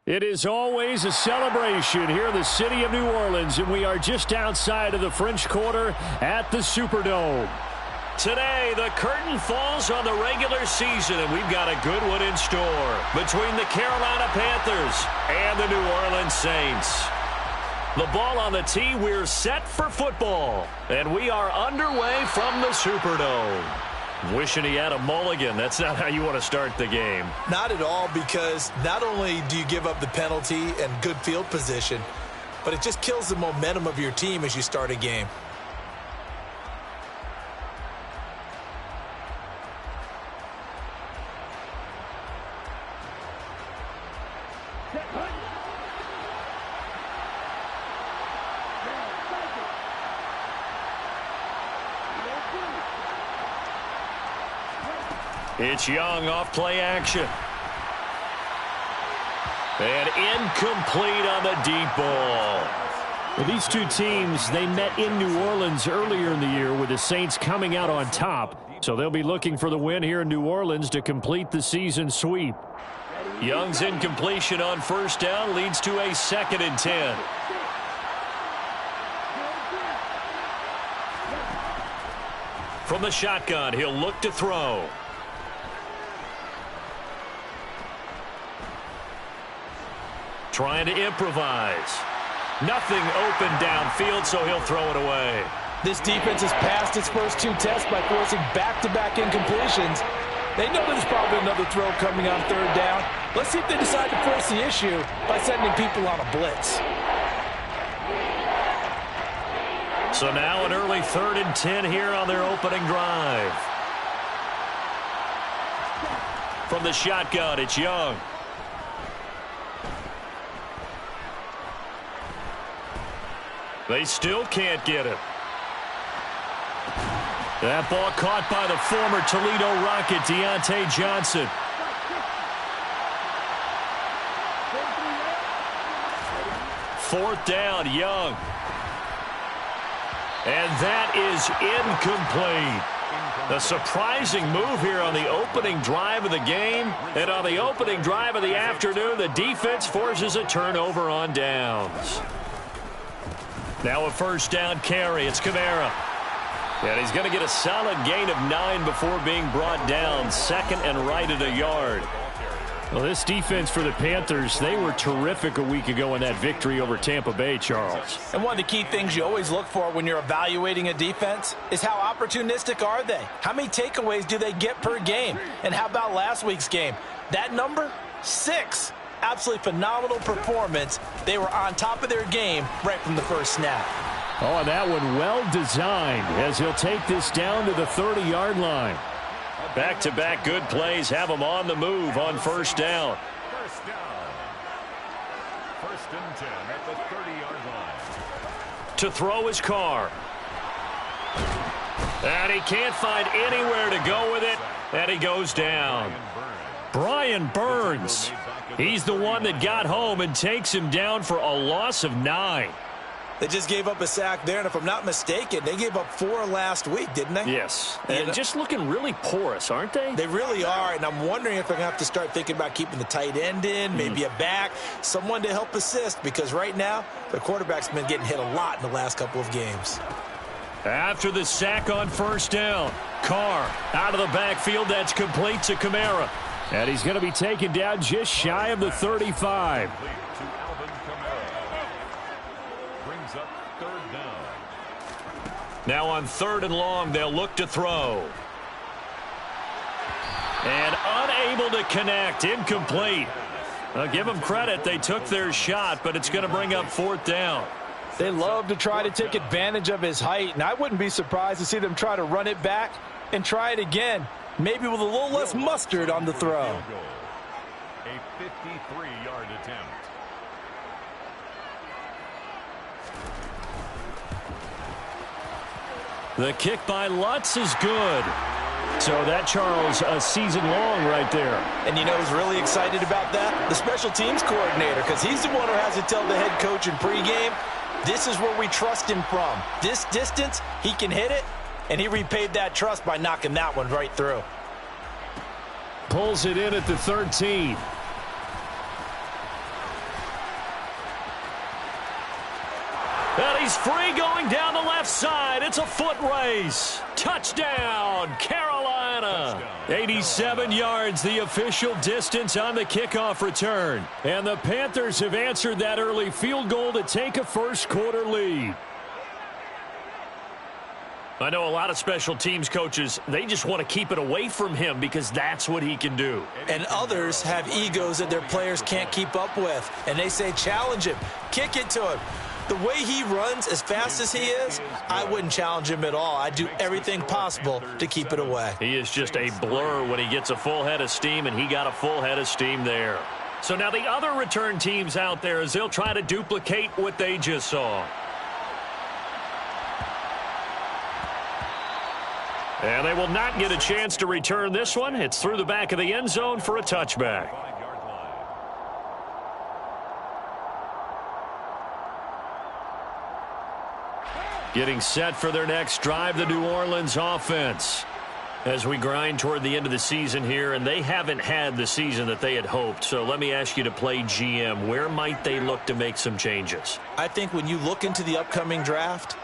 It is always a celebration here in the city of New Orleans, and we are just outside of the French Quarter at the Superdome. Today, the curtain falls on the regular season, and we've got a good one in store between the Carolina Panthers and the New Orleans Saints. The ball on the tee, we're set for football, and we are underway from the Superdome. Wishing he had a mulligan. That's not how you want to start the game. Not at all, because not only do you give up the penalty and good field position, but it just kills the momentum of your team as you start a game. It's Young off play action. And incomplete on the deep ball. Well, these two teams, they met in New Orleans earlier in the year with the Saints coming out on top. So they'll be looking for the win here in New Orleans to complete the season sweep. Young's incompletion on first down leads to a 2nd and 10. From the shotgun, he'll look to throw. Trying to improvise. Nothing open downfield, so he'll throw it away. This defense has passed its first 2 tests by forcing back-to-back incompletions. They know there's probably another throw coming on 3rd down. Let's see if they decide to force the issue by sending people on a blitz. So now an early 3rd and 10 here on their opening drive. From the shotgun, it's Young. They still can't get him. That ball caught by the former Toledo Rocket, Deontay Johnson. Fourth down, Young. And that is incomplete. A surprising move here on the opening drive of the game. And on the opening drive of the afternoon, the defense forces a turnover on downs. Now a first down carry. It's Kamara. And he's going to get a solid gain of 9 before being brought down. 2nd and right at a yard. Well, this defense for the Panthers, they were terrific a week ago in that victory over Tampa Bay, Charles. And one of the key things you always look for when you're evaluating a defense is how opportunistic are they? How many takeaways do they get per game? And how about last week's game? That number? 6. Absolutely phenomenal performance. They were on top of their game right from the first snap. Oh, and that one well designed as he'll take this down to the 30-yard line. Back-to-back good plays have him on the move on first down. First down. 1st and 10 at the 30-yard line. To throw his Carr. And he can't find anywhere to go with it. And he goes down. Brian Burns. He's the one that got home and takes him down for a loss of 9. They just gave up a sack there, and if I'm not mistaken, they gave up 4 last week, didn't they? Yes, and just looking really porous, aren't they? They really are, and I'm wondering if they're going to have to start thinking about keeping the tight end in, maybe a back, someone to help assist, because right now, the quarterback's been getting hit a lot in the last couple of games. After the sack on first down, Carr out of the backfield, that's complete to Kamara. And he's going to be taken down just shy of the 35. Now on 3rd and long, they'll look to throw. And unable to connect, incomplete. I'll give them credit, they took their shot, but it's going to bring up 4th down. They love to try to take advantage of his height, and I wouldn't be surprised to see them try to run it back and try it again, maybe with a little less mustard on the throw. A 53-yard attempt. The kick by Lutz is good. So that, Charles, a season long right there. And you know who's really excited about that? The special teams coordinator, because he's the one who has to tell the head coach in pregame, this is where we trust him from. This distance, he can hit it, and he repaid that trust by knocking that one right through. Pulls it in at the 13. And he's free going down the left side. It's a foot race. Touchdown, Carolina. 87 yards, the official distance on the kickoff return. And the Panthers have answered that early field goal to take a first-quarter lead. I know a lot of special teams coaches, they just want to keep it away from him because that's what he can do. And others have egos that their players can't keep up with. And they say, challenge him, kick it to him. The way he runs as fast as he is, I wouldn't challenge him at all. I'd do everything possible to keep it away. He is just a blur when he gets a full head of steam, and he got a full head of steam there. So now the other return teams out there as they'll try to duplicate what they just saw. And they will not get a chance to return this one. It's through the back of the end zone for a touchback. Getting set for their next drive, the New Orleans offense. As we grind toward the end of the season here, and they haven't had the season that they had hoped. So let me ask you to play GM. Where might they look to make some changes? I think when you look into the upcoming draft,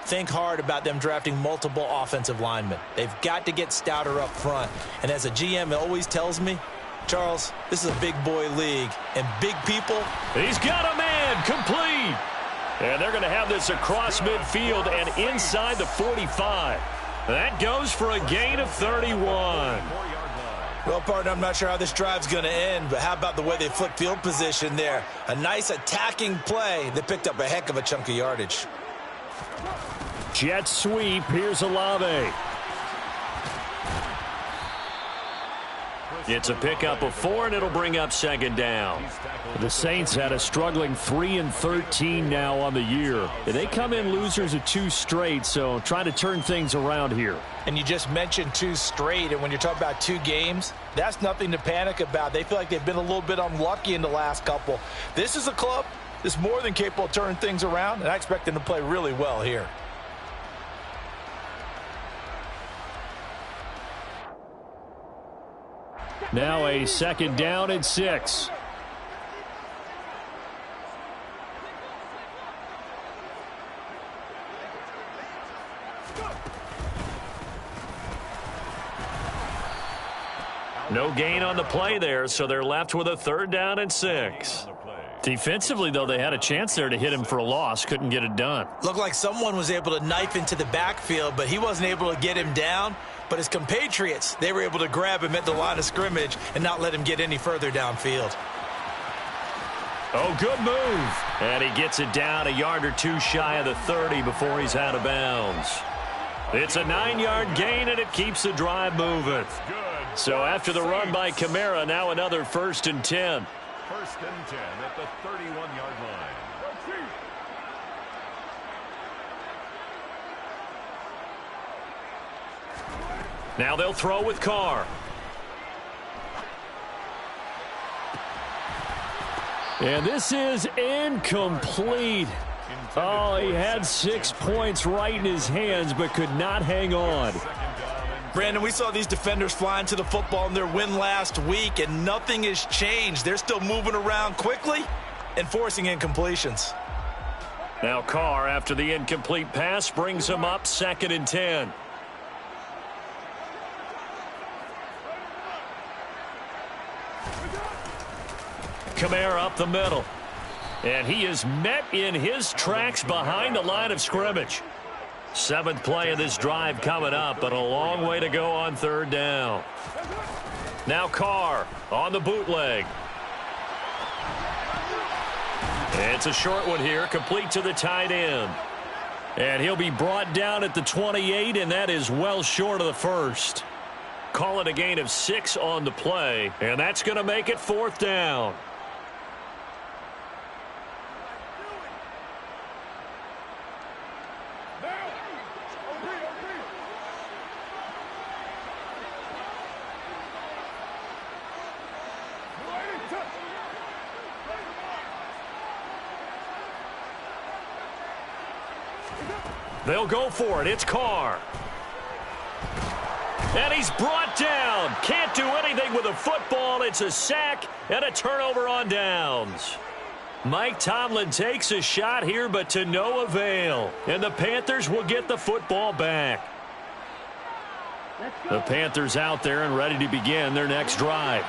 think hard about them drafting multiple offensive linemen. They've got to get stouter up front. And as a GM, it always tells me, Charles, this is a big boy league, and big people. He's got a man, complete. And they're going to have this across midfield and inside the 45. That goes for a gain of 31. Well, partner, I'm not sure how this drive's going to end, but how about the way they flip field position there? A nice attacking play. They picked up a heck of a chunk of yardage. Jet sweep. Here's Olave. It's a pickup of 4, and it'll bring up second down. The Saints had a struggling 3-13 now on the year. They come in losers of 2 straight, so trying to turn things around here. And you just mentioned 2 straight, and when you're talking about 2 games, that's nothing to panic about. They feel like they've been a little bit unlucky in the last couple. This is a club that's more than capable of turning things around, and I expect them to play really well here. Now a second down and 6. No gain on the play there, so they're left with a third down and 6. Defensively, though, they had a chance there to hit him for a loss. Couldn't get it done. Looked like someone was able to knife into the backfield, but he wasn't able to get him down. But his compatriots, they were able to grab him at the line of scrimmage and not let him get any further downfield. Oh, good move. And he gets it down a yard or 2 shy of the 30 before he's out of bounds. It's a 9-yard gain, and it keeps the drive moving. So after the run by Kamara, now another 1st and 10. 1st and 10 at the 31-yard line. Now they'll throw with Carr. And this is incomplete. Oh, he had 6 points right in his hands, but could not hang on. Brandon, we saw these defenders flying to the football in their win last week, and nothing has changed. They're still moving around quickly and forcing incompletions. Now Carr, after the incomplete pass, brings him up 2nd and 10. Kamara up the middle. And he is met in his tracks behind the line of scrimmage. 7th play of this drive coming up, but a long way to go on 3rd down. Now Carr on the bootleg. It's a short one here, complete to the tight end. And he'll be brought down at the 28, and that is well short of the 1st. Call it a gain of 6 on the play, and that's going to make it 4th down. They'll go for it. It's Carr. And he's brought down. Can't do anything with a football. It's a sack and a turnover on downs. Mike Tomlin takes a shot here, but to no avail. And the Panthers will get the football back. The Panthers out there and ready to begin their next drive.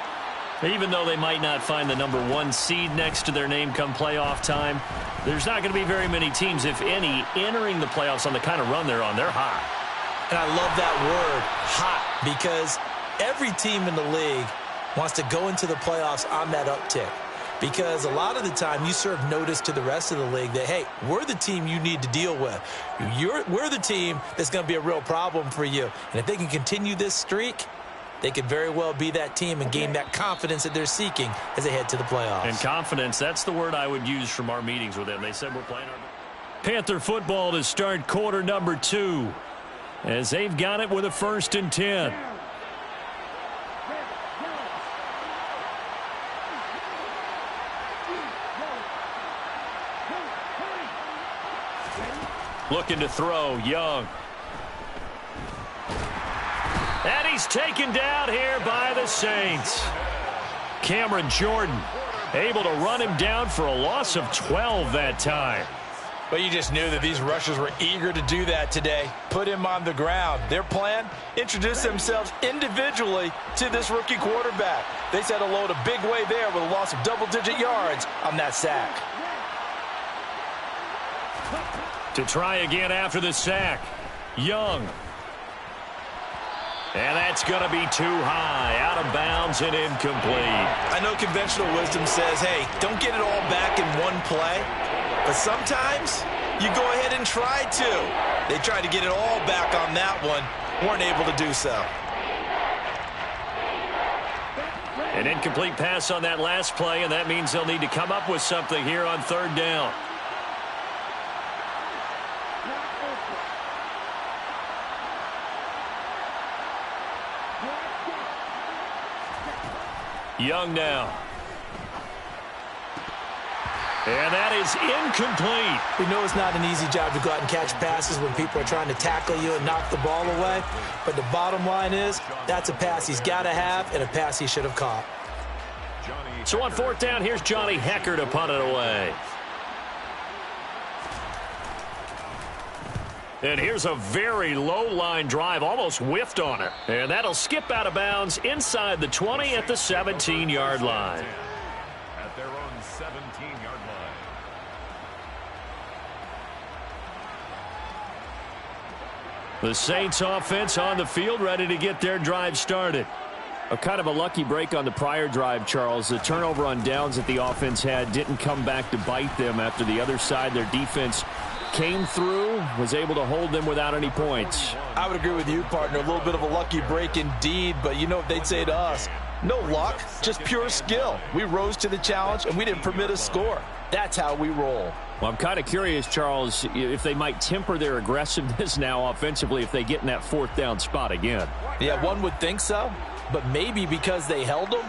Even though they might not find the #1 seed next to their name come playoff time, there's not going to be very many teams, if any, entering the playoffs on the kind of run they're on. They're hot. And I love that word, hot, because every team in the league wants to go into the playoffs on that uptick. Because a lot of the time you serve notice to the rest of the league that, hey, we're the team you need to deal with. We're the team that's going to be a real problem for you. And if they can continue this streak, they could very well be that team and gain that confidence that they're seeking as they head to the playoffs. And confidence, that's the word I would use from our meetings with them. They said we're playing our Panther football to start quarter number 2, as they've got it with a 1st and 10. Looking to throw, Young. And he's taken down here by the Saints. Cameron Jordan able to run him down for a loss of 12 that time. But you just knew that these rushers were eager to do that today. Put him on the ground. Their plan, introduce themselves individually to this rookie quarterback. They said hello to Big Way there with a loss of double-digit yards on that sack. To try again after the sack, Young. And that's going to be too high, out of bounds and incomplete. I know conventional wisdom says, hey, don't get it all back in one play. But sometimes you go ahead and try to. They tried to get it all back on that one, weren't able to do so. An incomplete pass on that last play, and that means they'll need to come up with something here on 3rd down. Young now. And that is incomplete. We know it's not an easy job to go out and catch passes when people are trying to tackle you and knock the ball away. But the bottom line is, that's a pass he's got to have and a pass he should have caught. So on 4th down, here's Johnny Hekker to punt it away. And here's a very low-line drive, almost whiffed on it. And that'll skip out of bounds inside the 20 at the 17-yard line. At their own 17-yard line. The Saints offense on the field, ready to get their drive started. A kind of a lucky break on the prior drive, Charles. The turnover on downs that the offense had didn't come back to bite them after the other side. Their defense came through, was able to hold them without any points. I would agree with you, partner. A little bit of a lucky break indeed, but you know what they'd say to us. No luck, just pure skill. We rose to the challenge, and we didn't permit a score. That's how we roll. Well, I'm kind of curious, Charles, if they might temper their aggressiveness now offensively if they get in that 4th down spot again. Yeah, one would think so, but maybe because they held them,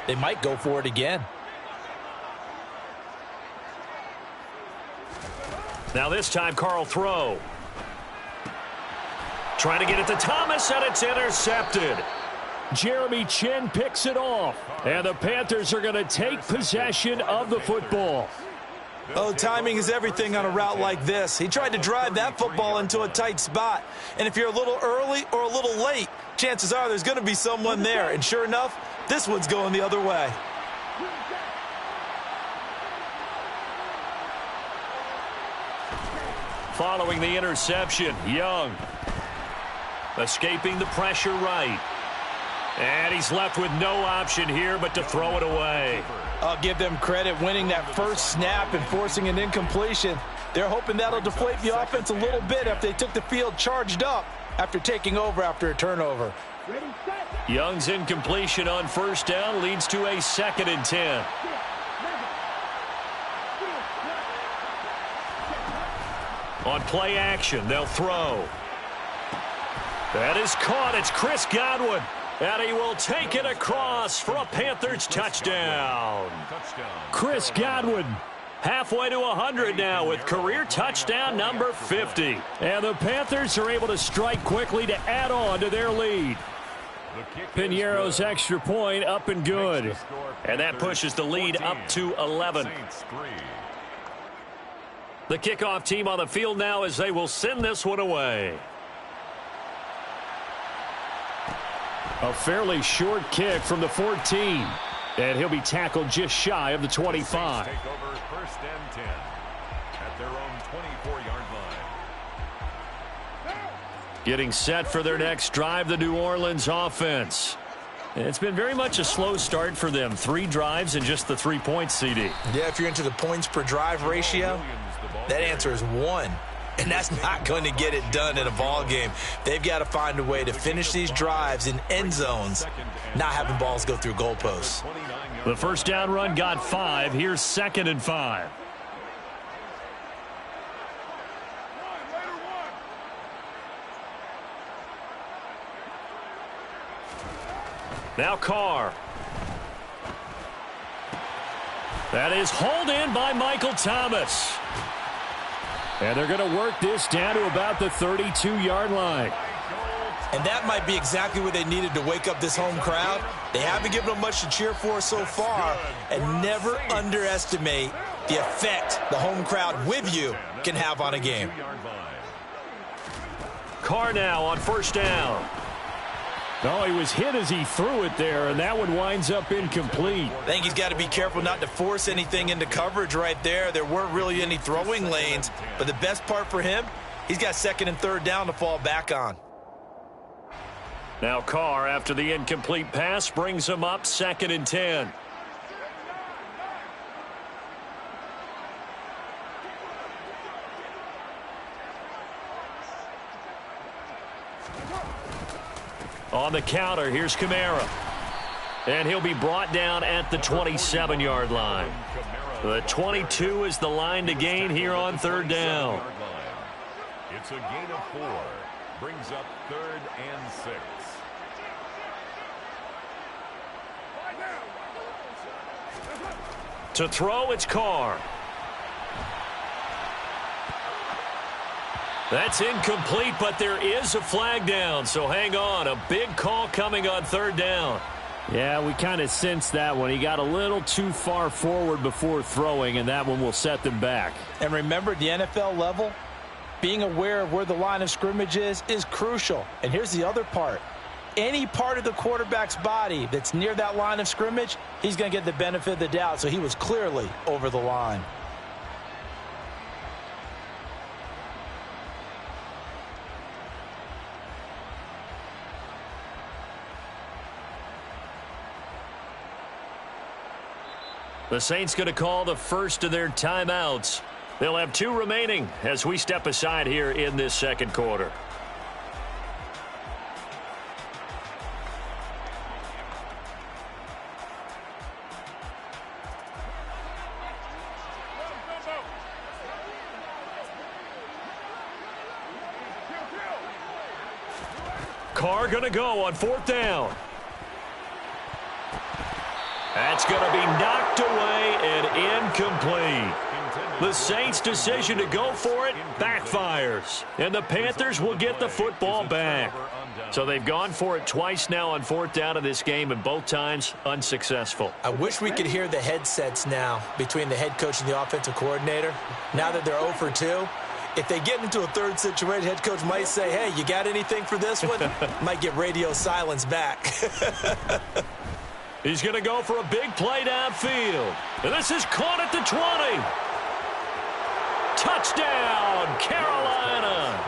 they might go for it again. Now this time, Carl throw. Trying to get it to Thomas, and it's intercepted. Jeremy Chinn picks it off, and the Panthers are going to take possession of the football. Oh, timing is everything on a route like this. He tried to drive that football into a tight spot. And if you're a little early or a little late, chances are there's going to be someone there. And sure enough, this one's going the other way. Following the interception, Young escaping the pressure right. And he's left with no option here but to throw it away. I'll give them credit winning that first snap and forcing an incompletion. They're hoping that'll deflate the offense a little bit if they took the field charged up after taking over after a turnover. Young's incompletion on 1st down leads to a 2nd and 10. On play action, they'll throw. That is caught. It's Chris Godwin. And he will take it across for a Panthers touchdown. Chris Godwin halfway to 100 now with career touchdown number 50. And the Panthers are able to strike quickly to add on to their lead. Pinero's extra point up and good. And that pushes the lead up to 11. The kickoff team on the field now as they will send this one away. A fairly short kick from the 14. And he'll be tackled just shy of the 25. Take over first and 10 at their own 24-yard line. Getting set for their next drive, the New Orleans offense. It's been very much a slow start for them. 3 drives and just the 3 points, CD. Yeah, if you're into the points per drive ratio, that answer is 1. And that's not going to get it done in a ball game. They've got to find a way to finish these drives in end zones, not having balls go through goalposts. The first down run got 5. Here's 2nd and 5. Now Carr. That is hauled in by Michael Thomas. And they're going to work this down to about the 32-yard line. And that might be exactly what they needed to wake up this home crowd. They haven't given them much to cheer for so far. And never underestimate the effect the home crowd with you can have on a game. Carr now on first down. No, he was hit as he threw it there, and that one winds up incomplete. I think he's got to be careful not to force anything into coverage right there. There weren't really any throwing lanes, but the best part for him, he's got 2nd and 3rd down to fall back on. Now Carr, after the incomplete pass, brings him up 2nd and 10. On the counter, here's Kamara. And he'll be brought down at the 27-yard line. The 22 is the line to gain here on 3rd down. It's a gain of 4. Brings up 3rd and 6. To throw, it's Carr. That's incomplete, but there is a flag down, so hang on. A big call coming on 3rd down. Yeah, we kind of sensed that one. He got a little too far forward before throwing, and that one will set them back. And remember, at the NFL level, being aware of where the line of scrimmage is crucial. And here's the other part. Any part of the quarterback's body that's near that line of scrimmage, he's going to get the benefit of the doubt, so he was clearly over the line. The Saints going to call the first of their timeouts. They'll have 2 remaining as we step aside here in this 2nd quarter. Carr going to go on 4th down. That's going to be knocked away and incomplete. The Saints' decision to go for it backfires. And the Panthers will get the football back. So they've gone for it twice now on 4th down in this game, and both times unsuccessful. I wish we could hear the headsets now between the head coach and the offensive coordinator. Now that they're 0 for 2, if they get into a 3rd situation, head coach might say, hey, you got anything for this one? Might get radio silence back. He's going to go for a big play downfield. And this is caught at the 20. Touchdown, Carolina.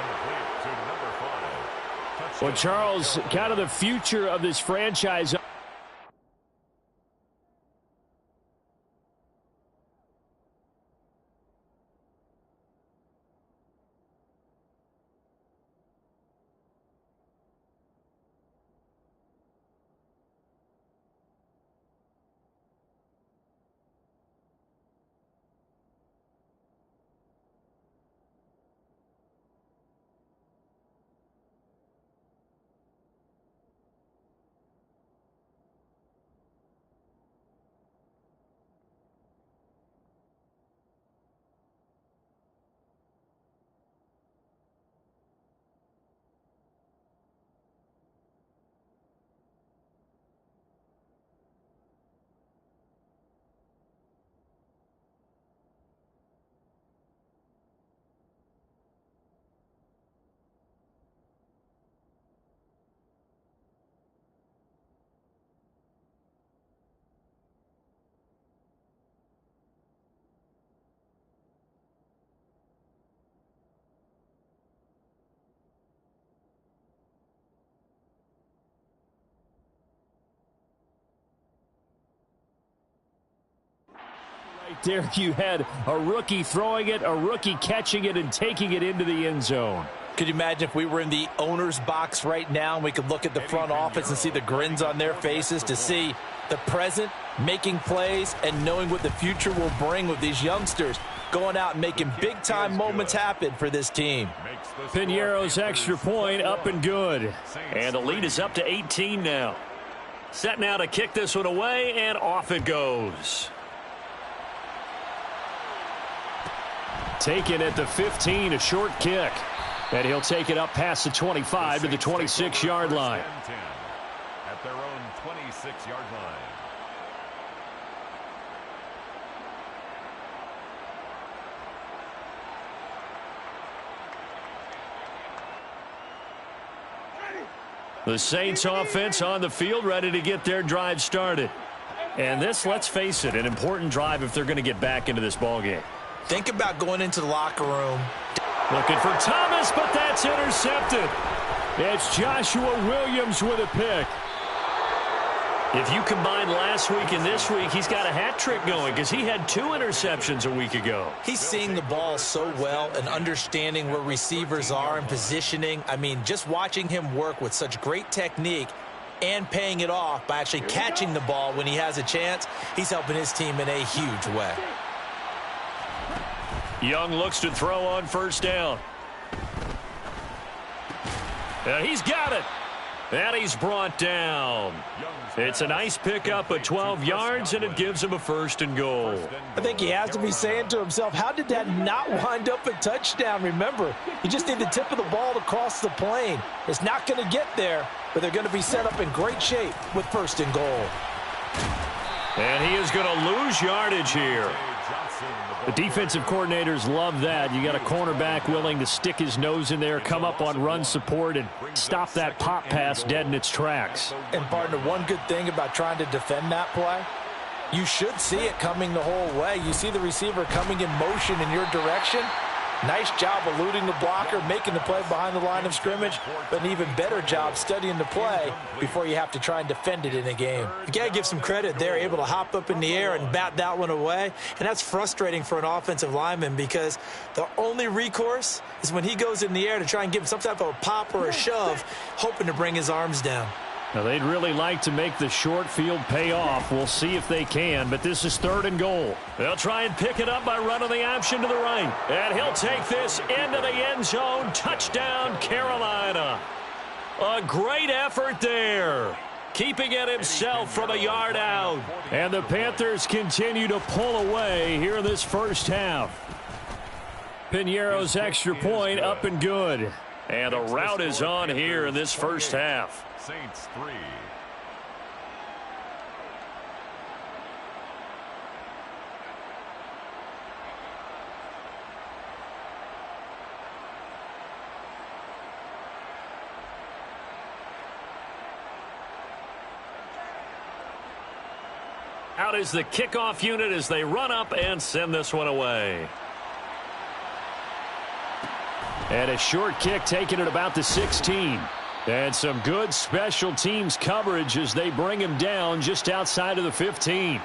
Well, Charles, kind of the future of this franchise. Right there, you had a rookie throwing it, a rookie catching it, and taking it into the end zone. Could you imagine if we were in the owner's box right now and we could look at the front office and see the grins on their faces, to see the present making plays and knowing what the future will bring with these youngsters going out and making big-time moments happen for this team. Piñeiro's extra point up and good. And the lead is up to 18 now. Set now to kick this one away, and off it goes. Taken at the 15, a short kick. And he'll take it up past the 25 to the 26-yard line. At their own 26-yard line. The Saints offense on the field, ready to get their drive started. And this, let's face it, an important drive if they're going to get back into this ballgame. Think about going into the locker room. Looking for Thomas, but that's intercepted. It's Joshua Williams with a pick. If you combine last week and this week, he's got a hat trick going because he had 2 interceptions a week ago. He's seeing the ball so well and understanding where receivers are and positioning. I mean, just watching him work with such great technique and paying it off by actually catching the ball when he has a chance, he's helping his team in a huge way. Young looks to throw on first down. And he's got it. And he's brought down. It's a nice pickup of 12 yards, and it gives him a 1st and goal. I think he has to be saying to himself, how did that not wind up a touchdown? Remember, you just need the tip of the ball to cross the plane. It's not going to get there, but they're going to be set up in great shape with 1st and goal. And he is going to lose yardage here. The defensive coordinators love that. You got a cornerback willing to stick his nose in there, come up on run support, and stop that pop pass dead in its tracks. And, partner, one good thing about trying to defend that play, you should see it coming the whole way. You see the receiver coming in motion in your direction. Nice job eluding the blocker, making the play behind the line of scrimmage, but an even better job studying the play before you have to try and defend it in a game. You got to give some credit. They're able to hop up in the air and bat that one away, and that's frustrating for an offensive lineman because the only recourse is when he goes in the air to try and give him some type of a pop or a shove, hoping to bring his arms down. Now, they'd really like to make the short field pay off. We'll see if they can, but this is 3rd and goal. They'll try and pick it up by running the option to the right. And he'll take this into the end zone. Touchdown, Carolina. A great effort there. Keeping it himself from a yard out. And the Panthers continue to pull away here in this first half. Piñeiro's extra point up and good. And a rout is on here in this first half. Saints 3. Out is the kickoff unit as they run up and send this one away. And a short kick taken at about the 16. And some good special teams coverage as they bring him down just outside of the 15.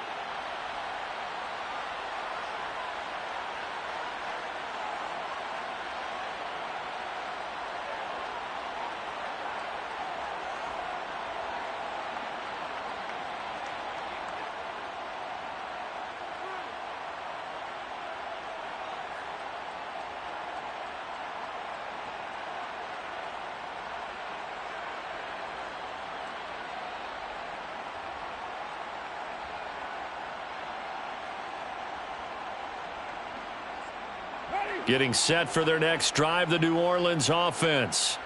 Getting set for their next drive, the New Orleans offense.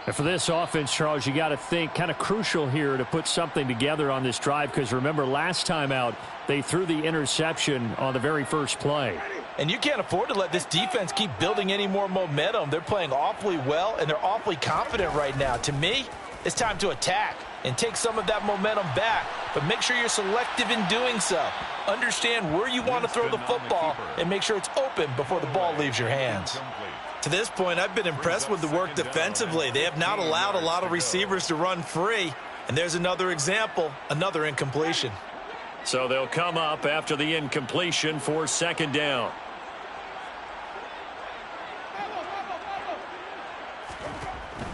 And for this offense, Charles, you got to think kind of crucial here to put something together on this drive because remember last time out they threw the interception on the very first play. And you can't afford to let this defense keep building any more momentum. They're playing awfully well, and they're awfully confident right now. To me, it's time to attack and take some of that momentum back, but make sure you're selective in doing so. Understand where you want to throw the football and make sure it's open before the ball leaves your hands. To this point, I've been impressed with the work defensively. They have not allowed a lot of receivers to run free, and there's another example, another incompletion. So they'll come up after the incompletion for second down.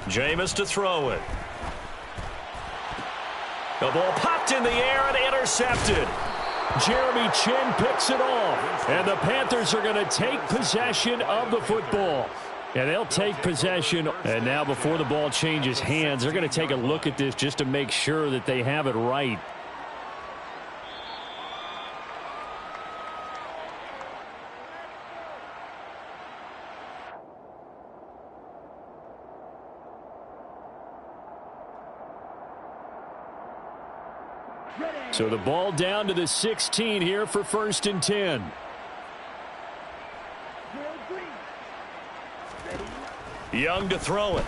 Jameis to throw it. The ball popped in the air and intercepted. Jeremy Chinn picks it off. And the Panthers are going to take possession of the football. And they'll take possession. And now before the ball changes hands, they're going to take a look at this just to make sure that they have it right. So the ball down to the 16 here for 1st and 10. Young to throw it.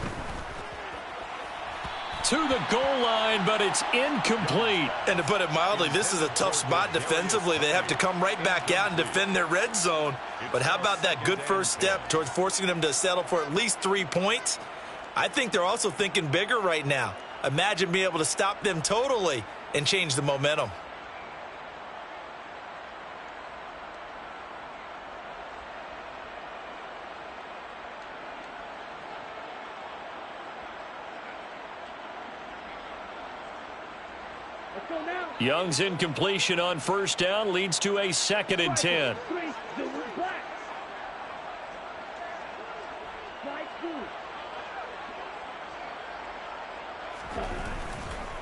To the goal line, but it's incomplete. And to put it mildly, this is a tough spot defensively. They have to come right back out and defend their red zone. But how about that good first step towards forcing them to settle for at least 3 points? I think they're also thinking bigger right now. Imagine being able to stop them totally and change the momentum. Young's incompletion on 1st down leads to a 2nd and 10.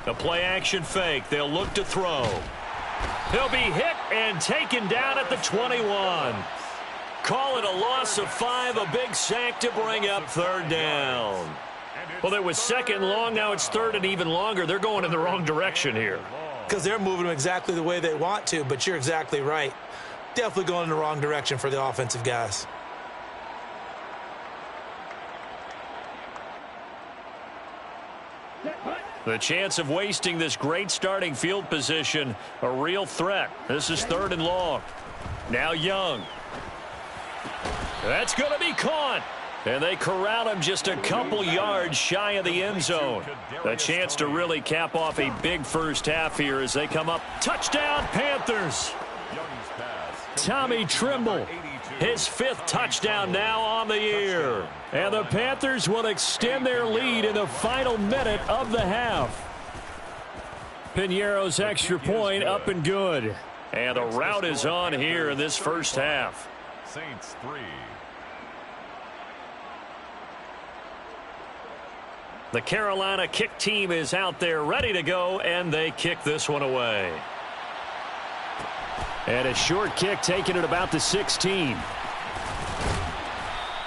The play-action fake. They'll look to throw. He'll be hit and taken down at the 21. Call it a loss of 5, a big sack to bring up 3rd down. Well, it was 2nd long, now it's 3rd and even longer. They're going in the wrong direction here. Because they're moving them exactly the way they want to, but you're exactly right. Definitely going in the wrong direction for the offensive guys. The chance of wasting this great starting field position, a real threat. This is 3rd and long. Now Young. That's going to be caught. And they corral him just a couple yards shy of the end zone. A chance to really cap off a big first half here as they come up. Touchdown, Panthers. Tommy Tremble, his 5th touchdown now on the year. And the Panthers will extend their lead in the final minute of the half. Piñeiro's extra point up and good. And the route is on here in this first half. Saints 3. The Carolina kick team is out there ready to go, and they kick this one away. And a short kick taken at about the 16.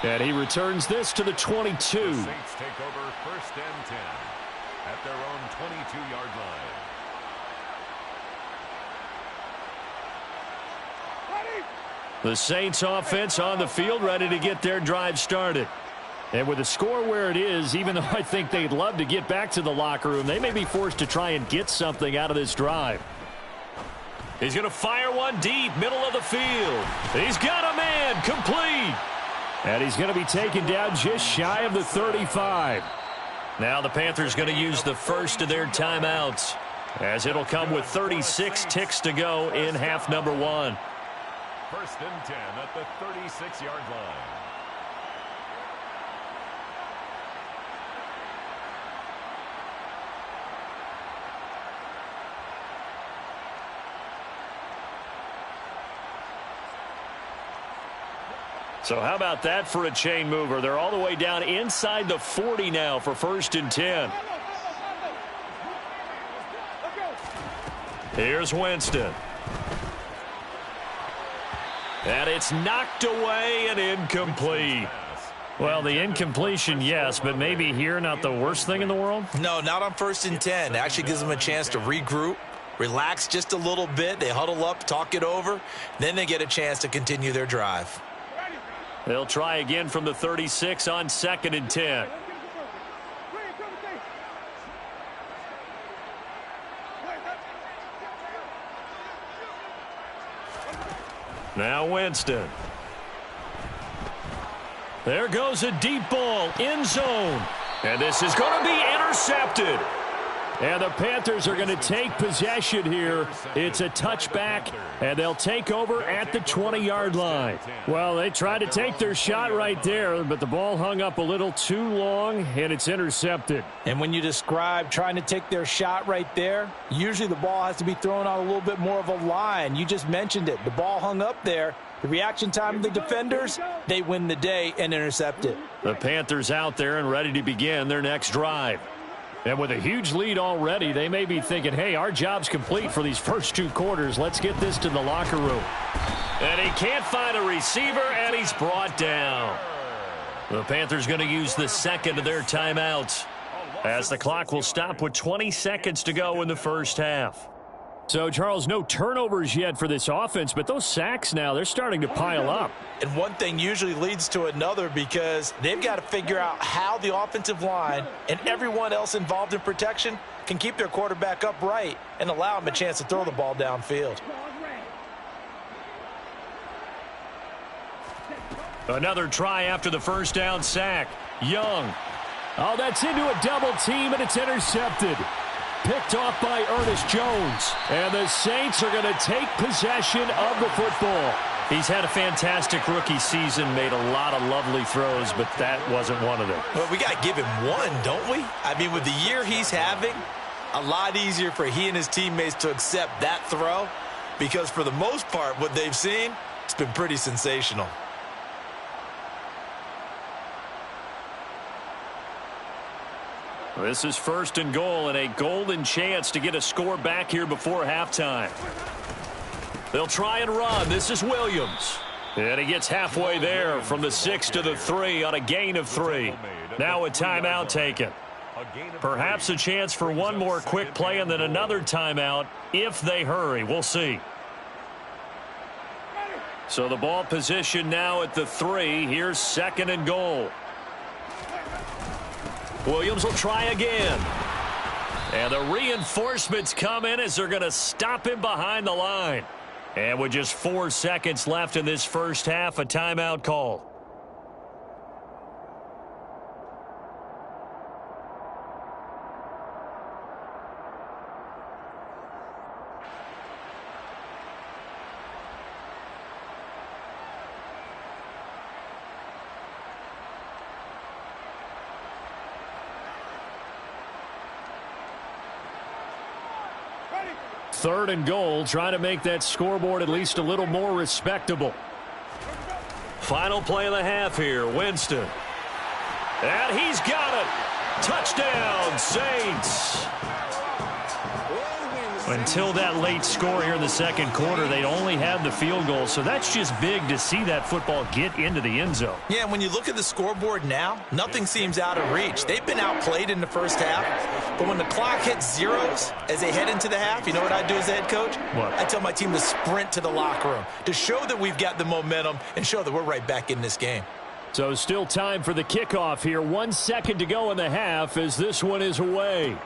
And he returns this to the 22. The Saints take over 1st and 10 at their own 22-yard line. The Saints offense on the field ready to get their drive started. And with the score where it is, even though I think they'd love to get back to the locker room, they may be forced to try and get something out of this drive. He's going to fire one deep, middle of the field. He's got a man, complete. And he's going to be taken down just shy of the 35. Now the Panthers going to use the first of their timeouts, as it'll come with 36 ticks to go in half number 1. 1st and 10 at the 36-yard line. So how about that for a chain mover? They're all the way down inside the 40 now for 1st and 10. Here's Winston. And it's knocked away and incomplete. Well, the incompletion, yes, but maybe here not the worst thing in the world? No, not on 1st and 10. It actually gives them a chance to regroup, relax just a little bit. They huddle up, talk it over. Then they get a chance to continue their drive. They'll try again from the 36 on 2nd and 10. Now Winston. There goes a deep ball, end zone. And this is going to be intercepted. And the Panthers are going to take possession here. It's a touchback, and they'll take over at the 20-yard line. Well, they tried to take their shot right there, but the ball hung up a little too long, and it's intercepted. And when you describe trying to take their shot right there, usually the ball has to be thrown on a little bit more of a line. You just mentioned it. The ball hung up there. The reaction time of the defenders, they win the day and intercept it. The Panthers out there and ready to begin their next drive. And with a huge lead already, they may be thinking, hey, our job's complete for these first 2 quarters. Let's get this to the locker room. And he can't find a receiver, and he's brought down. The Panthers going to use the second of their timeouts, as the clock will stop with 20 seconds to go in the first half. So, Charles, no turnovers yet for this offense, but those sacks now, they're starting to pile up. And one thing usually leads to another because they've got to figure out how the offensive line and everyone else involved in protection can keep their quarterback upright and allow him a chance to throw the ball downfield. Another try after the first down sack. Young. Oh, that's into a double team, and it's intercepted. Picked off by Ernest Jones. And the Saints are going to take possession of the football. He's had a fantastic rookie season, made a lot of lovely throws, but that wasn't one of them. Well, we got to give him one, don't we? I mean, with the year he's having, a lot easier for he and his teammates to accept that throw because for the most part, what they've seen, it's been pretty sensational. This is 1st and goal and a golden chance to get a score back here before halftime. They'll try and run. This is Williams. And he gets halfway there from the 6 to the 3 on a gain of 3. Now a timeout taken. Perhaps a chance for one more quick play and then another timeout if they hurry. We'll see. So the ball position now at the 3. Here's 2nd and goal. Williams will try again. And the reinforcements come in as they're going to stop him behind the line. And with just 4 seconds left in this first half, a timeout call. Third and goal, trying to make that scoreboard at least a little more respectable. Final play of the half here, Winston. And he's got it. Touchdown, Saints. Until that late score here in the second quarter, they'd only had the field goal, so that's just big to see that football get into the end zone. Yeah, when you look at the scoreboard now, nothing seems out of reach. They've been outplayed in the first half, but when the clock hits zeros as they head into the half, you know what I do as the head coach? What? I tell my team to sprint to the locker room to show that we've got the momentum and show that we're right back in this game. So still time for the kickoff here. 1 second to go in the half as this one is away.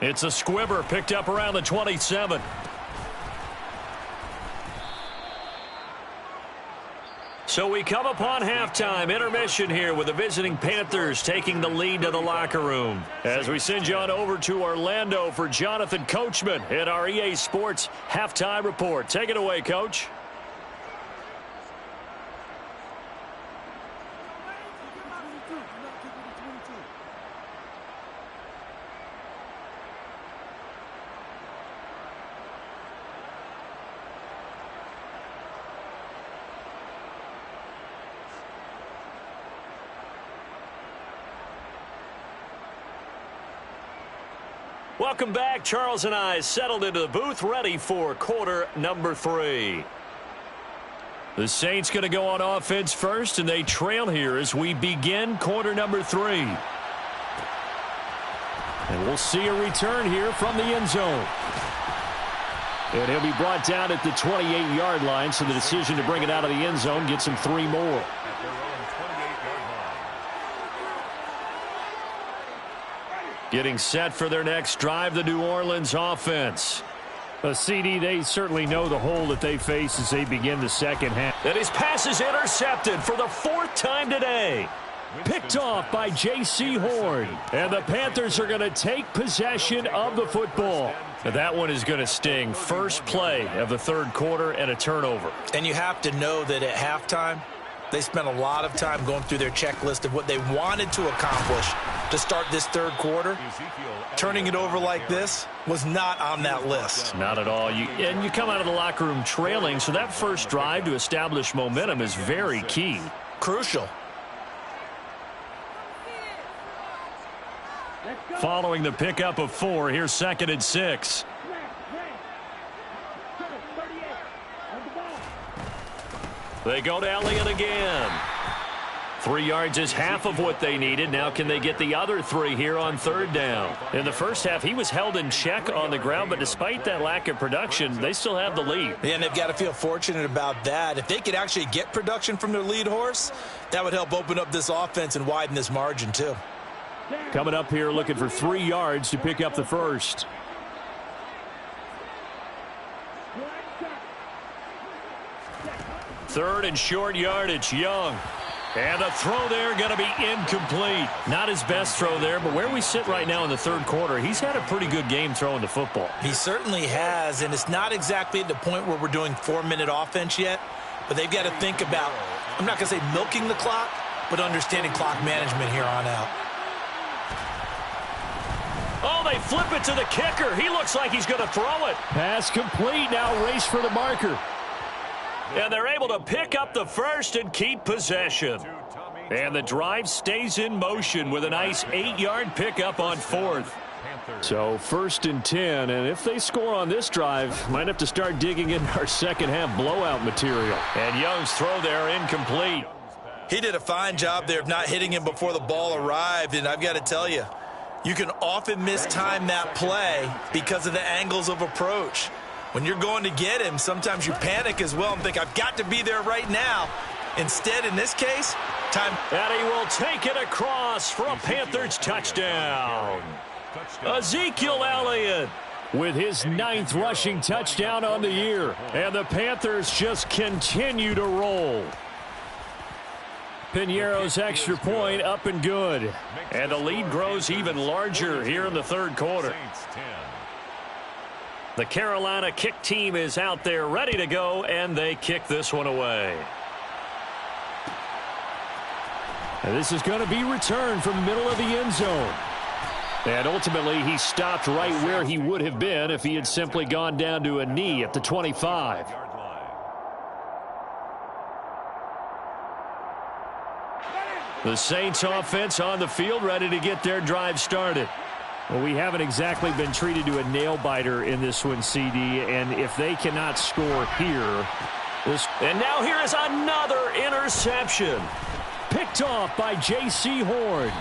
It's a squibber picked up around the 27. So we come upon halftime, intermission here with the visiting Panthers taking the lead to the locker room. As we send you on over to Orlando for Jonathan Coachman in our EA Sports Halftime Report. Take it away, Coach. Welcome back. Charles and I settled into the booth, ready for quarter number 3. The Saints going to go on offense first, and they trail here as we begin quarter number 3. And we'll see a return here from the end zone. And he'll be brought down at the 28-yard line, so the decision to bring it out of the end zone gets him 3 more. Getting set for their next drive, the New Orleans offense. CD, they certainly know the hole that they face as they begin the second half. And his pass is intercepted for the 4th time today. Picked off by J.C. Horn. And the Panthers are going to take possession of the football. Now that one is going to sting. First play of the third quarter and a turnover. And you have to know that at halftime, they spent a lot of time going through their checklist of what they wanted to accomplish to start this third quarter. Turning it over like this was not on that list. Not at all. And you come out of the locker room trailing, so that first drive to establish momentum is very key. Crucial. Following the pickup of 4, here's 2nd and 6. They go to Elliott again. 3 yards is half of what they needed. Now can they get the other 3 here on 3rd down? In the first half, he was held in check on the ground, but despite that lack of production, they still have the lead. Yeah, and they've got to feel fortunate about that. If they could actually get production from their lead horse, that would help open up this offense and widen this margin too. Coming up here looking for 3 yards to pick up the first. Third and short yardage, Young. And the throw there going to be incomplete. Not his best throw there, but where we sit right now in the third quarter, he's had a pretty good game throwing the football. He certainly has, and it's not exactly at the point where we're doing 4-minute offense yet, but they've got to think about, I'm not going to say milking the clock, but understanding clock management here on out. Oh, they flip it to the kicker. He looks like he's going to throw it. Pass complete. Now race for the marker. And they're able to pick up the first and keep possession. And the drive stays in motion with a nice 8-yard pickup on 4th. So 1st and 10, and if they score on this drive, might have to start digging in our second half blowout material. And Young's throw there incomplete. He did a fine job there of not hitting him before the ball arrived, and I've got to tell you, you can often mistime that play because of the angles of approach. When you're going to get him, sometimes you panic as well and think, I've got to be there right now. Instead, in this case, time. And he will take it across for a Panthers touchdown. Ezekiel Elliott with his 9th rushing touchdown on the year. And the Panthers just continue to roll. Piñeiro's extra point up and good. And the lead grows even larger here in the third quarter. The Carolina kick team is out there ready to go, and they kick this one away. And this is going to be returned from the middle of the end zone. And ultimately, he stopped right where he would have been if he had simply gone down to a knee at the 25. The Saints offense on the field ready to get their drive started. Well, we haven't exactly been treated to a nail-biter in this one, CD, and if they cannot score here... And now here is another interception. Picked off by J.C. Horn.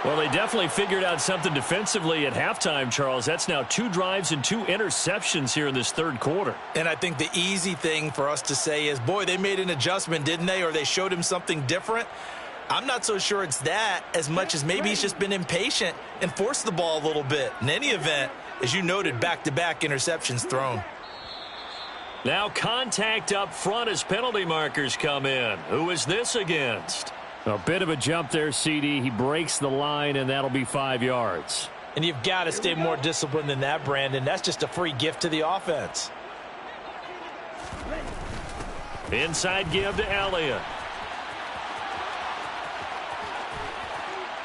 Well, they definitely figured out something defensively at halftime, Charles. That's now 2 drives and 2 interceptions here in this third quarter. And I think the easy thing for us to say is, boy, they made an adjustment, didn't they? Or they showed him something different. I'm not so sure it's that as much as maybe he's just been impatient and forced the ball a little bit. In any event, as you noted, back-to-back interceptions thrown. Now contact up front as penalty markers come in. Who is this against? A bit of a jump there, CD. He breaks the line, and that'll be 5 yards. And you've got to stay more disciplined than that, Brandon. That's just a free gift to the offense. Inside give to Elliott.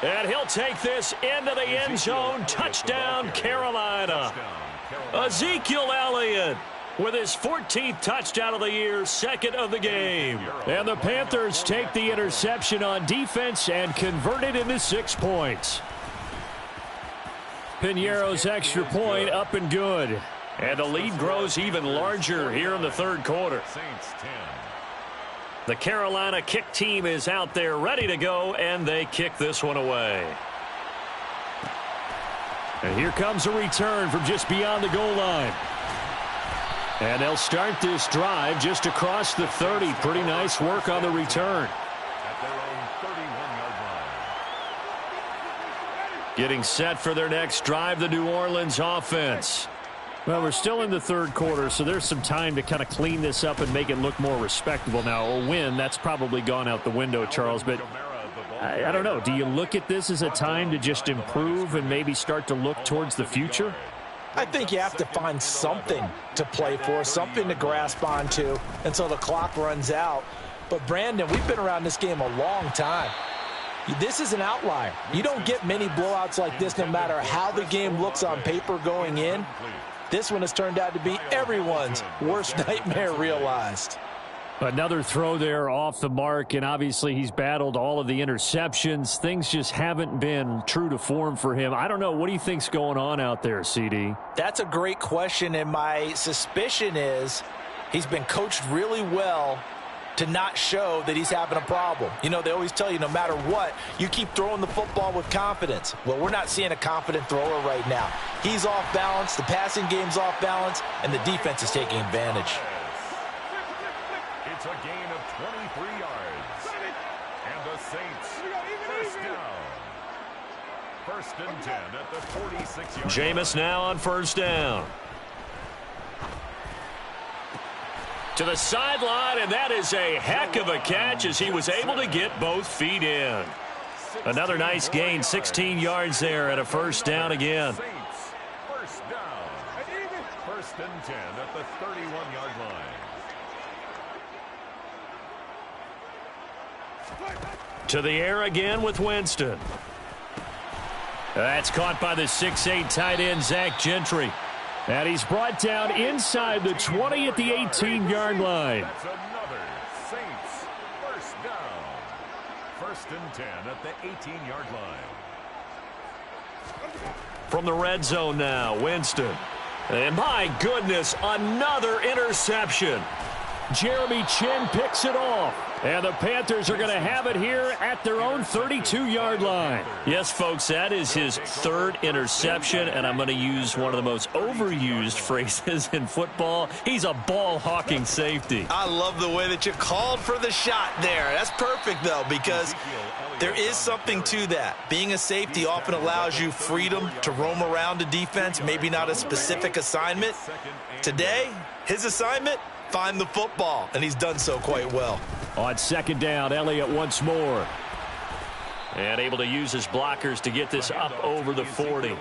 And he'll take this into the end zone. Touchdown, Carolina. Ezekiel Elliott with his 14th touchdown of the year, 2nd of the game. And the Panthers take the interception on defense and convert it into 6 points. Piñeiro's extra point up and good. And the lead grows even larger here in the third quarter. The Carolina kick team is out there ready to go, and they kick this one away. And here comes a return from just beyond the goal line. And they'll start this drive just across the 30. Pretty nice work on the return. At their own 31-yard line. Getting set for their next drive, the New Orleans offense. Well, we're still in the third quarter, so there's some time to kind of clean this up and make it look more respectable. Now, a win, that's probably gone out the window, Charles, but I don't know. Do you look at this as a time to just improve and maybe start to look towards the future? I think you have to find something to play for, something to grasp onto until the clock runs out. But, Brandon, we've been around this game a long time. This is an outlier. You don't get many blowouts like this no matter how the game looks on paper going in. This one has turned out to be everyone's worst nightmare realized. Another throw there off the mark, and obviously he's battled all of the interceptions. Things just haven't been true to form for him. I don't know. What do you think's going on out there, CD? That's a great question, and my suspicion is he's been coached really well to not show that he's having a problem. You know, they always tell you no matter what, you keep throwing the football with confidence. Well, we're not seeing a confident thrower right now. He's off balance, the passing game's off balance, and the defense is taking advantage. It's a gain of 23 yards. And the Saints, first down. First and 10 at the 46-yard line. Jameis now on first down. To the sideline, and that is a heck of a catch as he was able to get both feet in. Another nice gain, 16 yards there and a first down again. Saints, first down. First and 10 at the 31-yard line. To the air again with Winston. That's caught by the 6'8" tight end, Zach Gentry. And he's brought down inside the 20 at the 18-yard line. That's another Saints first down. First and 10 at the 18-yard line. From the red zone now, Winston. And my goodness, another interception. Jeremy Chinn picks it off. And the Panthers are going to have it here at their own 32-yard line. Yes, folks, that is his third interception, and I'm going to use one of the most overused phrases in football. He's a ball-hawking safety. I love the way that you called for the shot there. That's perfect, though, because there is something to that. Being a safety often allows you freedom to roam around a defense, maybe not a specific assignment. Today, his assignment, find the football, and he's done so quite well. On second down, Elliott once more. And able to use his blockers to get this up over the 40.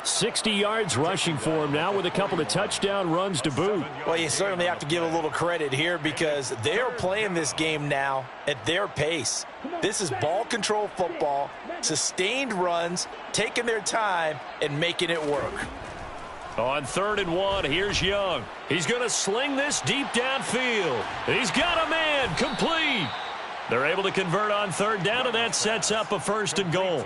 60 yards rushing for him now with a couple of touchdown runs to boot. Well, you certainly have to give a little credit here because they're playing this game now at their pace. This is ball control football, sustained runs, taking their time, and making it work. On 3rd and 1, here's Young. He's going to sling this deep downfield. He's got a man, complete. They're able to convert on 3rd down, and that sets up a 1st and goal.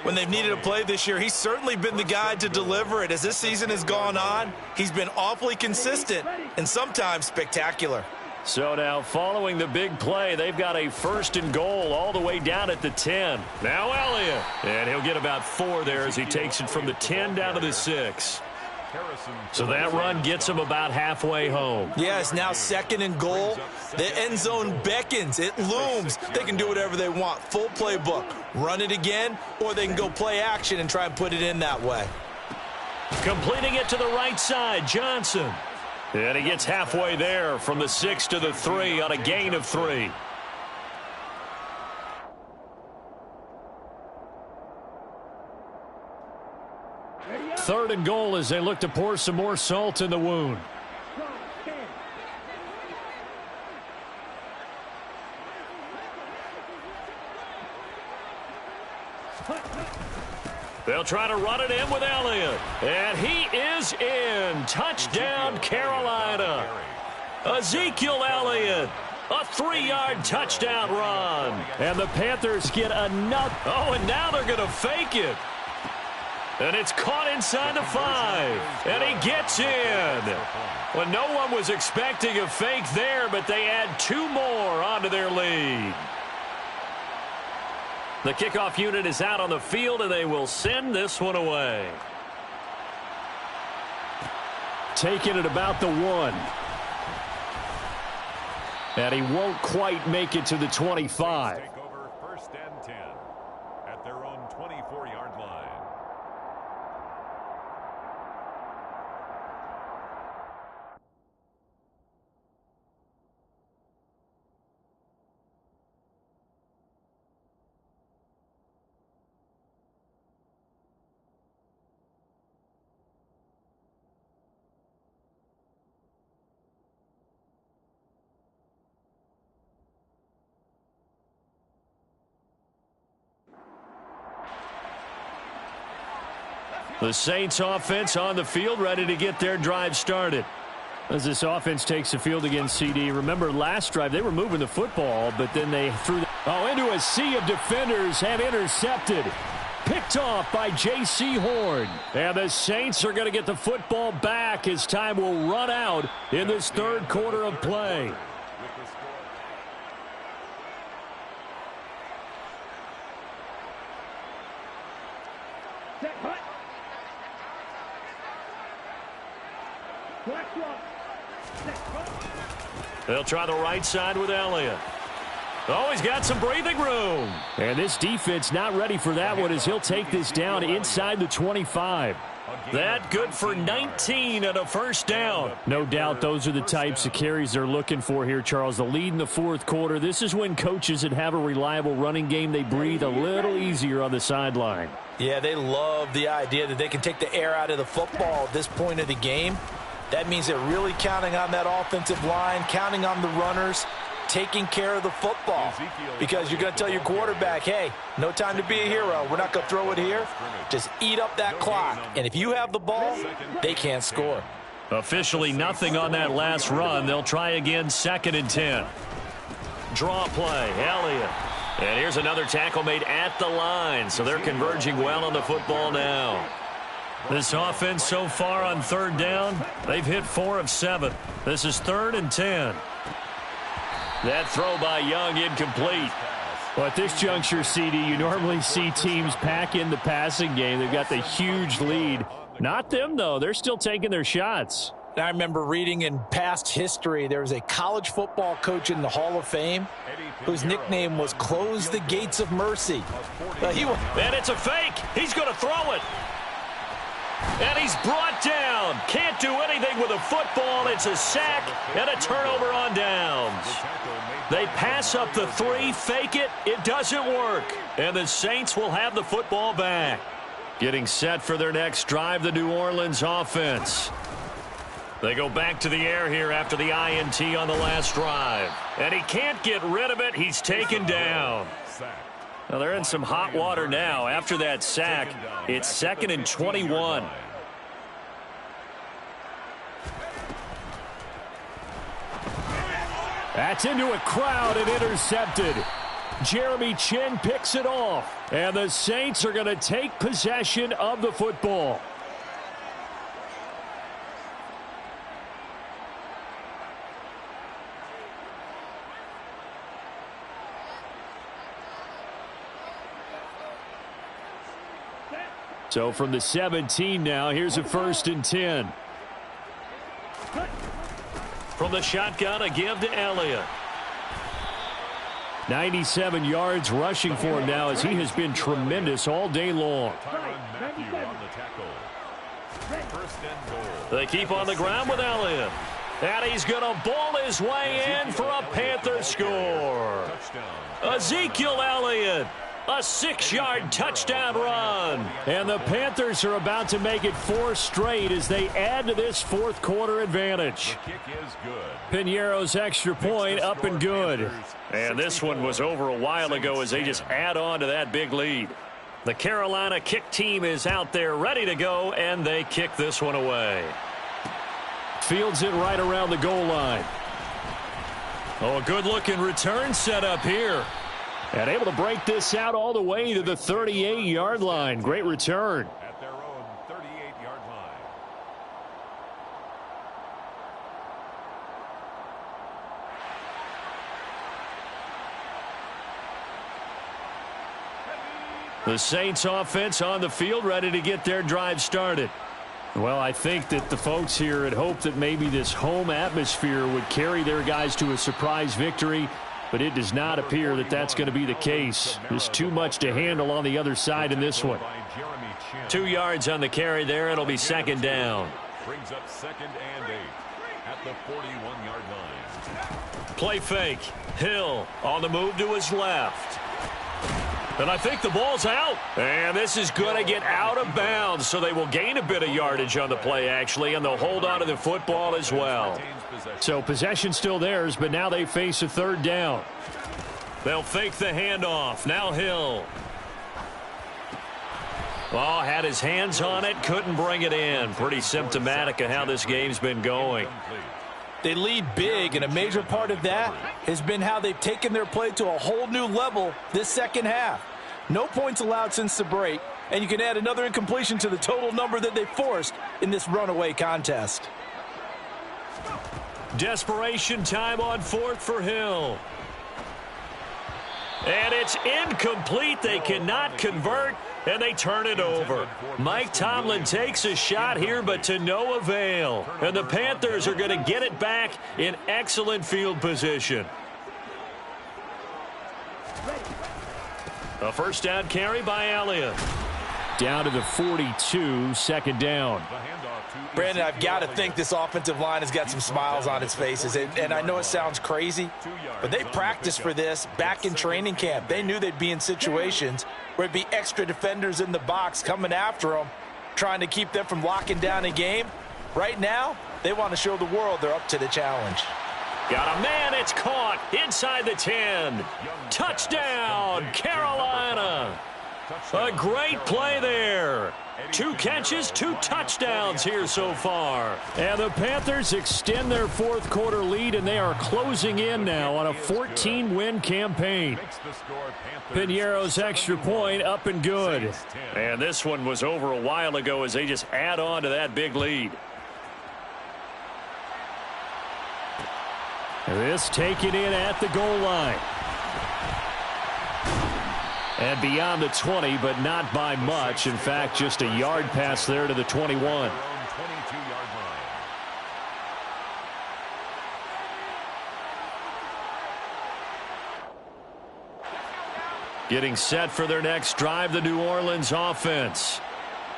When they've needed a play this year, he's certainly been the guy to deliver it. As this season has gone on, he's been awfully consistent and sometimes spectacular. So now following the big play, they've got a 1st and goal all the way down at the 10. Now Elliott. And he'll get about 4 there as he takes it from the 10 down to the 6. So that run gets him about halfway home. Yes, now 2nd and goal. The end zone beckons. It looms. They can do whatever they want. Full playbook. Run it again, or they can go play action and try and put it in that way. Completing it to the right side, Johnson. And he gets halfway there from the 6 to the 3 on a gain of 3. Third and goal as they look to pour some more salt in the wound. They'll try to run it in with Elliott. And he is in. Touchdown, Carolina. Ezekiel Elliott. A 3-yard touchdown run. And the Panthers get another. Oh, and now they're going to fake it. And it's caught inside the 5. And he gets in. Well, no one was expecting a fake there, but they add 2 more onto their lead. The kickoff unit is out on the field, and they will send this one away. Taking it about the 1. And he won't quite make it to the 25. Take over 1st and 10 at their own 24-yard line. The Saints offense on the field, ready to get their drive started. As this offense takes the field against CD, remember last drive they were moving the football, but then they threw into a sea of defenders and intercepted. Picked off by J.C. Horn. And the Saints are going to get the football back as time will run out in this third quarter of play. They'll try the right side with Elliott. Oh, he's got some breathing room. And this defense not ready for that one as he'll take this down inside the 25. That good for 19 and a first down. No doubt those are the types of carries they're looking for here, Charles. The lead in the fourth quarter. This is when coaches that have a reliable running game, they breathe a little easier on the sideline. Yeah, they love the idea that they can take the air out of the football at this point of the game. That means they're really counting on that offensive line, counting on the runners, taking care of the football. Because you're going to tell your quarterback, hey, no time to be a hero. We're not going to throw it here. Just eat up that clock. And if you have the ball, they can't score. Officially nothing on that last run. They'll try again, 2nd and 10. Draw play, Elliott. And here's another tackle made at the line. So they're converging well on the football now. This offense so far on 3rd down, they've hit 4 of 7. This is 3rd and 10. That throw by Young incomplete. Well, at this juncture, CD, you normally see teams pack in the passing game. They've got the huge lead. Not them, though. They're still taking their shots. I remember reading in past history, there was a college football coach in the Hall of Fame whose nickname was Close the Gates of Mercy. And it's a fake. He's going to throw it. And he's brought down. Can't do anything with a football. It's a sack and a turnover on downs. They pass up the 3, fake it. It doesn't work. And the Saints will have the football back. Getting set for their next drive, the New Orleans offense. They go back to the air here after the INT on the last drive. And he can't get rid of it. He's taken down. Well, they're in some hot water now. After that sack, it's 2nd and 21. That's into a crowd and intercepted. Jeremy Chinn picks it off. And the Saints are going to take possession of the football. So from the 17 now, here's a 1st and 10. From the shotgun, a give to Elliott. 97 yards rushing for him now as he has been tremendous all day long. They keep on the ground with Elliott. And he's going to ball his way in for a Panther score. Ezekiel Elliott. A 6-yard touchdown run. And the Panthers are about to make it 4 straight as they add to this fourth quarter advantage. Piñeiro's extra point up and good. And this one was over a while ago as they just add on to that big lead. The Carolina kick team is out there ready to go, and they kick this one away. Fields it right around the goal line. Oh, a good-looking return set up here. And able to break this out all the way to the 38-yard line. Great return. At their own 38-yard line. The Saints offense on the field ready to get their drive started. Well, I think that the folks here had hoped that maybe this home atmosphere would carry their guys to a surprise victory. But it does not appear that that's going to be the case. There's too much to handle on the other side in this one. 2 yards on the carry there. It'll be 2nd down. Brings up 2nd and 8 at the 41-yard line. Play fake. Hill on the move to his left. And I think the ball's out. And this is going to get out of bounds, so they will gain a bit of yardage on the play, actually, and they'll hold on to the football as well. So possession still theirs, but now they face a 3rd down. They'll fake the handoff. Now Hill. Oh, had his hands on it, couldn't bring it in. Pretty symptomatic of how this game's been going. They lead big, and a major part of that has been how they've taken their play to a whole new level this second half. No points allowed since the break, and you can add another incompletion to the total number that they forced in this runaway contest. Desperation time on fourth for Hill. And it's incomplete. They cannot convert, and they turn it over. Mike Tomlin takes a shot here, but to no avail. And the Panthers are going to get it back in excellent field position. A first down carry by Elliott. Down to the 42, second down. Brandon, I've got to think this offensive line has got some smiles on its faces. And I know it sounds crazy, but they practiced for this back in training camp. They knew they'd be in situations where it'd be extra defenders in the box coming after them, trying to keep them from locking down a game. Right now, they want to show the world they're up to the challenge. Got a man, it's caught inside the 10. Touchdown, Carolina. A great play there. 2 catches, 2 touchdowns here so far. And the Panthers extend their fourth quarter lead, and they are closing in now on a 14-win campaign. Piñeiro's extra point up and good. And this one was over a while ago as they just add on to that big lead. This taken in at the goal line. And beyond the 20, but not by much. In fact, just a yard pass there to the 21. Getting set for their next drive, the New Orleans offense.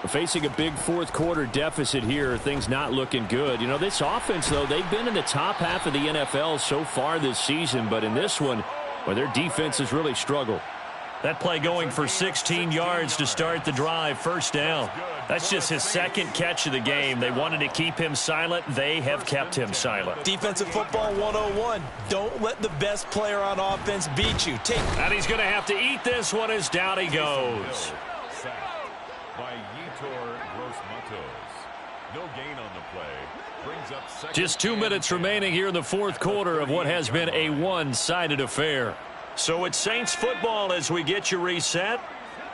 Facing a big fourth quarter deficit here, things not looking good. You know, this offense, though, they've been in the top half of the NFL so far this season, but in this one, well, their defense has really struggled. That play going for 16 yards to start the drive, first down. That's just his second catch of the game. They wanted to keep him silent. They have kept him silent. Defensive football 101. Don't let the best player on offense beat you. And he's going to have to eat this one as down he goes. By Yetur Gross-Matos. No gain on the play. Brings up second. Just 2 minutes remaining here in the fourth quarter of what has been a one-sided affair. So it's Saints football as we get you reset.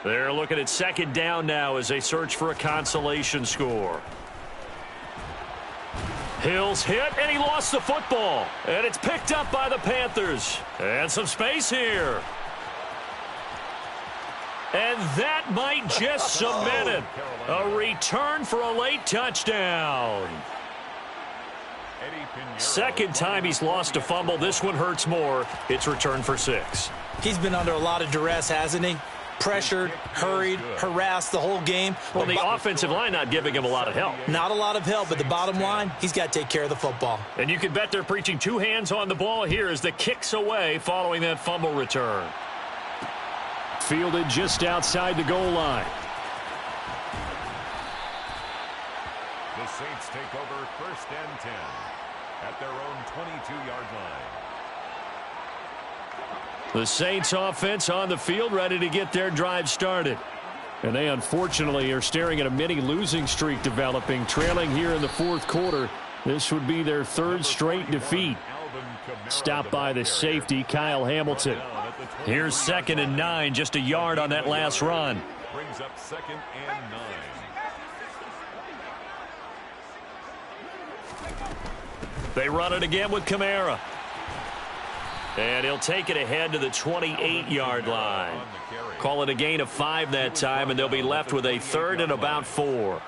They're looking at second down now as they search for a consolation score. Hill's hit, and he lost the football. And it's picked up by the Panthers. And some space here. And that might just cement it. A return for a late touchdown. Second time he's lost a fumble. This one hurts more. It's returned for 6. He's been under a lot of duress, hasn't he? Pressured, hurried, harassed the whole game. Well, the offensive line not giving him a lot of help. Not a lot of help, but the bottom line, he's got to take care of the football. And you can bet they're preaching 2 hands on the ball here as the kick's away following that fumble return. Fielded just outside the goal line. The Saints take over first and 10 at their own 22-yard line. The Saints offense on the field ready to get their drive started. And they unfortunately are staring at a mini losing streak developing, trailing here in the fourth quarter. This would be their 3rd straight defeat. Stopped by the safety, Kyle Hamilton. Here's 2nd and 9, just a yard on that last run. Brings up 2nd and 9. They run it again with Kamara. And he'll take it ahead to the 28-yard line. Call it a gain of 5 that time, and they'll be left with a 3rd and about 4.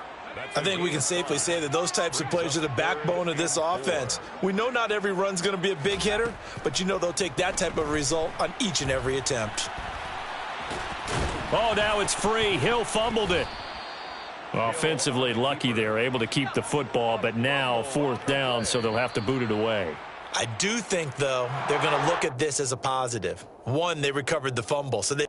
I think we can safely say that those types of plays are the backbone of this offense. We know not every run's going to be a big hitter, but you know they'll take that type of result on each and every attempt. Oh, now it's free. Hill fumbled it. Offensively lucky they're able to keep the football, but now 4th down, so they'll have to boot it away. I do think, though, they're going to look at this as a positive. One, they recovered the fumble, so they